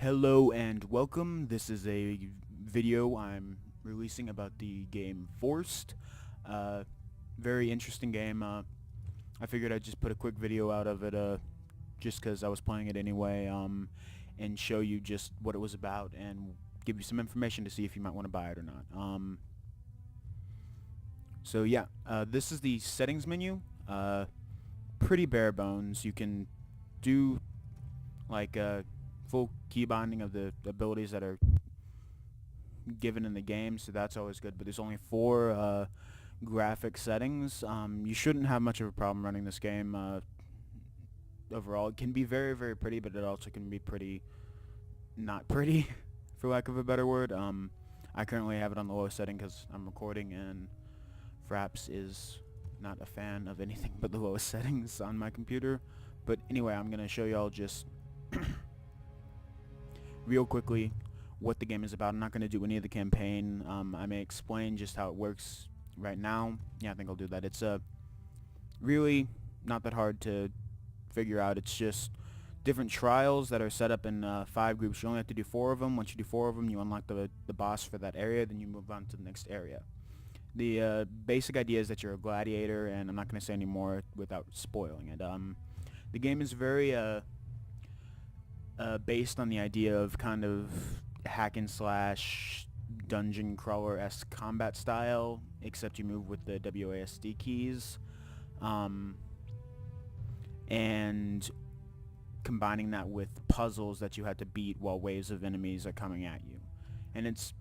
Hello and welcome. This is a video I'm releasing about the game Forced. Very interesting game. I figured I'd just put a quick video out of it just because I was playing it anyway and show you just what it was about and give you some information to see if you might want to buy it or not. So yeah, this is the settings menu. Pretty bare bones. You can do like full key binding of the abilities that are given in the game, so that's always good, but there's only 4 graphic settings. You shouldn't have much of a problem running this game. Overall, it can be very, very pretty, but it also can be pretty not pretty, for lack of a better word. I currently have it on the lowest setting because I'm recording, and Fraps is not a fan of anything but the lowest settings on my computer. But anyway, I'm going to show y'all just real quickly what the game is about. I'm not going to do any of the campaign. I may explain just how it works right now. Yeah, I think I'll do that. It's really not that hard to figure out. It's just different trials that are set up in 5 groups. You only have to do 4 of them. Once you do 4 of them, you unlock the boss for that area, then you move on to the next area. The basic idea is that you're a gladiator, and I'm not going to say any more without spoiling it. The game is very based on the idea of kind of hack and slash dungeon crawler-esque combat style, except you move with the WASD keys, and combining that with puzzles that you have to beat while waves of enemies are coming at you. And it's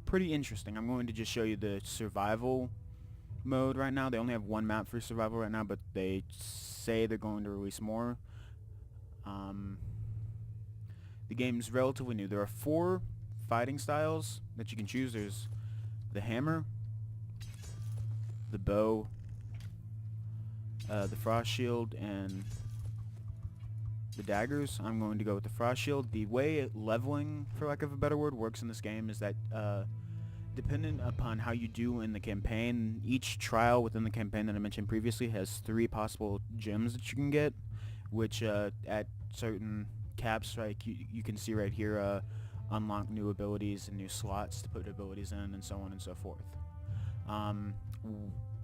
pretty interesting. I'm going to just show you the survival mode right now. They only have 1 map for survival right now, but they say they're going to release more. The game's relatively new. There are 4 fighting styles that you can choose. There's the hammer, the bow, the frost shield, and the daggers. I'm going to go with the frost shield. The way leveling, for lack of a better word, works in this game is that dependent upon how you do in the campaign, each trial within the campaign that I mentioned previously has 3 possible gems that you can get, which at certain caps, like you can see right here, unlock new abilities and new slots to put abilities in, and so on and so forth.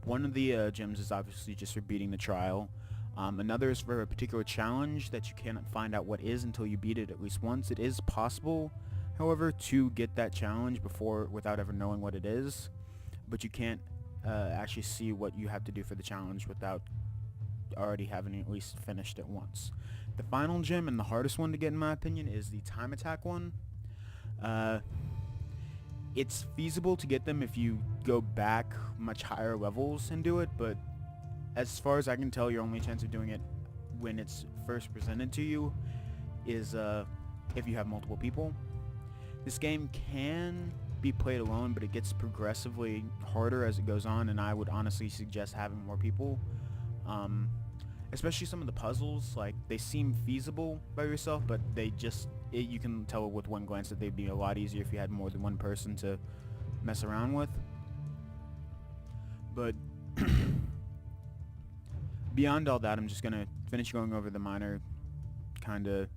One of the gems is obviously just for beating the trial. Another is for a particular challenge that you cannot find out what is until you beat it at least once. It is possible, however, to get that challenge without ever knowing what it is, but you can't actually see what you have to do for the challenge without already having at least finished it once. The final gem, and the hardest one to get in my opinion, is the time attack one. It's feasible to get them if you go back much higher levels and do it, but as far as I can tell, your only chance of doing it when it's first presented to you is if you have multiple people. This game can be played alone, but it gets progressively harder as it goes on, and I would honestly suggest having more people. Especially some of the puzzles, like, they seem feasible by yourself, but you can tell with one glance that they'd be a lot easier if you had more than one person to mess around with. But beyond all that, I'm just going to finish going over the minor kind of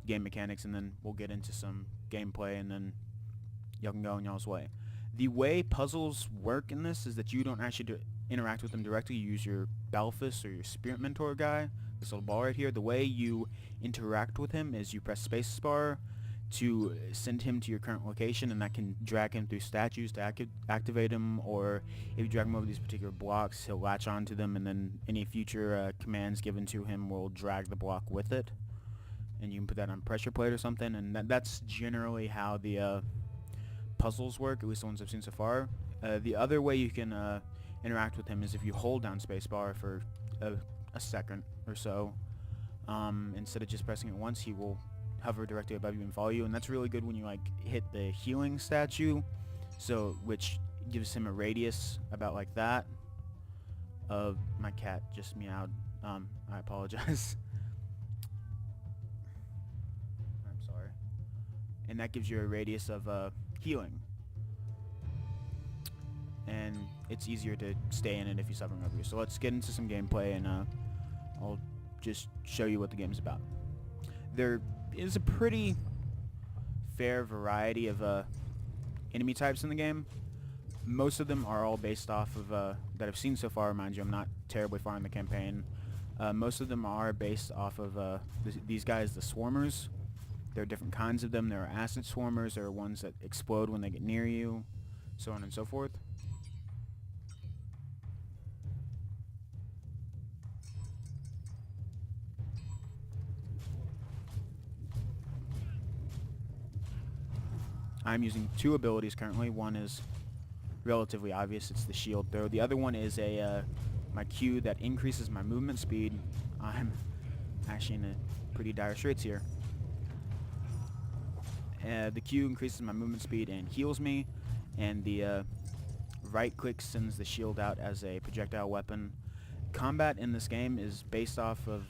game mechanics, and then we'll get into some gameplay, and then y'all can go on y'all's way. The way puzzles work in this is that you don't actually interact with them directly. You use your Balfus or your Spirit Mentor guy, this little ball right here. The way you interact with him is you press spacebar to send him to your current location, and that can drag him through statues to activate him, or if you drag him over these particular blocks, he'll latch onto them, and then any future commands given to him will drag the block with it, and you can put that on pressure plate or something, and that's generally how the puzzles work, at least the ones I've seen so far. The other way you can interact with him is if you hold down spacebar for a second or so. Instead of just pressing it once, he will hover directly above you and follow you, and that's really good when you like hit the healing statue, which gives him a radius about like that. My cat just meowed. I apologize. I'm sorry. And that gives you a radius of healing, and it's easier to stay in it if you're suffering over you. So let's get into some gameplay, and I'll just show you what the game's about. There is a pretty fair variety of enemy types in the game. Most of them are all based off of that I've seen so far. Mind you, I'm not terribly far in the campaign. Most of them are based off of these guys, the swarmers. There are different kinds of them. There are acid swarmers. There are ones that explode when they get near you, so on and so forth. I'm using two abilities currently. One is relatively obvious. It's the shield throw. The other one is my Q that increases my movement speed. I'm actually in a pretty dire straits here. The Q increases my movement speed and heals me, and the right click sends the shield out as a projectile weapon. Combat in this game is based off of...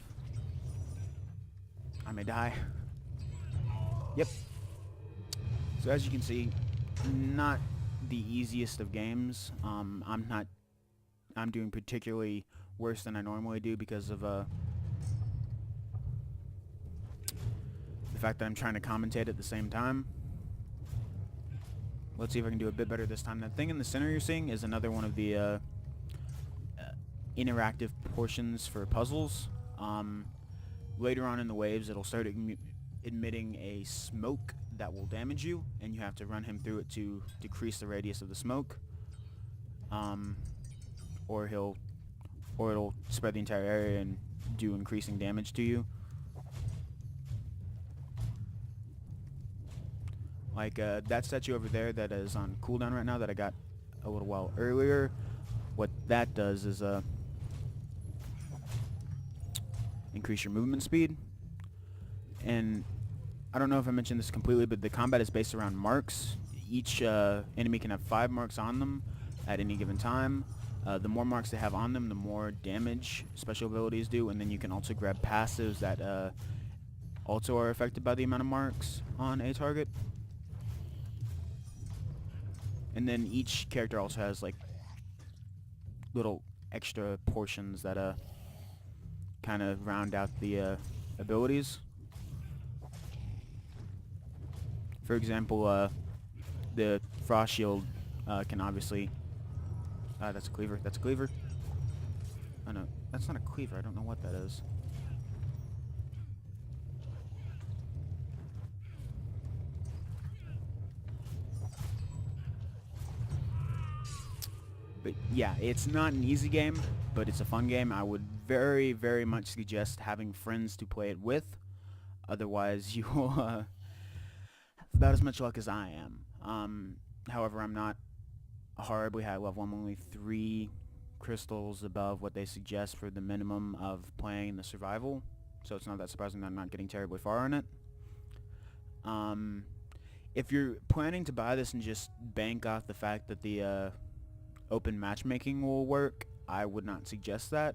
I may die. Yep. So as you can see, not the easiest of games. I'm doing particularly worse than I normally do because of the fact that I'm trying to commentate at the same time. Let's see if I can do a bit better this time. That thing in the center you're seeing is another one of the interactive portions for puzzles. Later on in the waves, it'll start emitting a smoke that will damage you, and you have to run him through it to decrease the radius of the smoke. Or it'll spread the entire area and do increasing damage to you. Like that statue over there that is on cooldown right now that I got a little while earlier. What that does is increase your movement speed. And I don't know if I mentioned this completely, but the combat is based around marks. Each enemy can have 5 marks on them at any given time. The more marks they have on them, the more damage special abilities do, and then you can also grab passives that also are affected by the amount of marks on a target. And then each character also has like little extra portions that kind of round out the abilities. For example, the frost shield can obviously... that's a cleaver. That's a cleaver. Oh no, that's not a cleaver. I don't know what that is. But yeah, it's not an easy game, but it's a fun game. I would very, very much suggest having friends to play it with. Otherwise, you will have about as much luck as I am. However, I'm not horribly high level. I'm only 3 crystals above what they suggest for the minimum of playing the survival. So it's not that surprising that I'm not getting terribly far on it. If you're planning to buy this and just bank off the fact that the open matchmaking will work, I would not suggest that.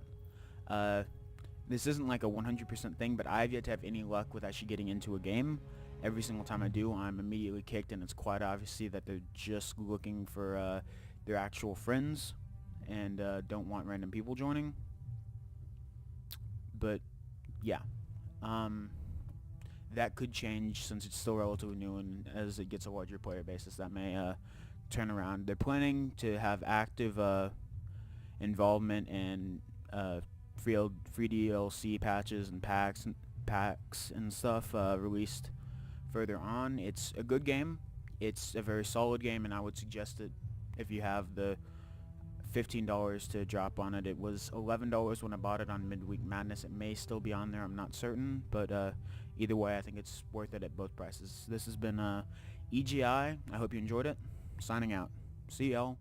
This isn't like a 100% thing, but I've yet to have any luck with actually getting into a game. Every single time I do, I'm immediately kicked, and it's quite obviously that they're just looking for their actual friends and don't want random people joining. But yeah, that could change since it's still relatively new, and as it gets a larger player basis, that may turn around. They're planning to have active involvement in free DLC patches and packs and stuff released further on. It's a good game. It's a very solid game, and I would suggest it if you have the $15 to drop on it. It was $11 when I bought it on Midweek Madness. It may still be on there, I'm not certain, but either way, I think it's worth it at both prices. This has been EGI. I hope you enjoyed it. Signing out. See y'all.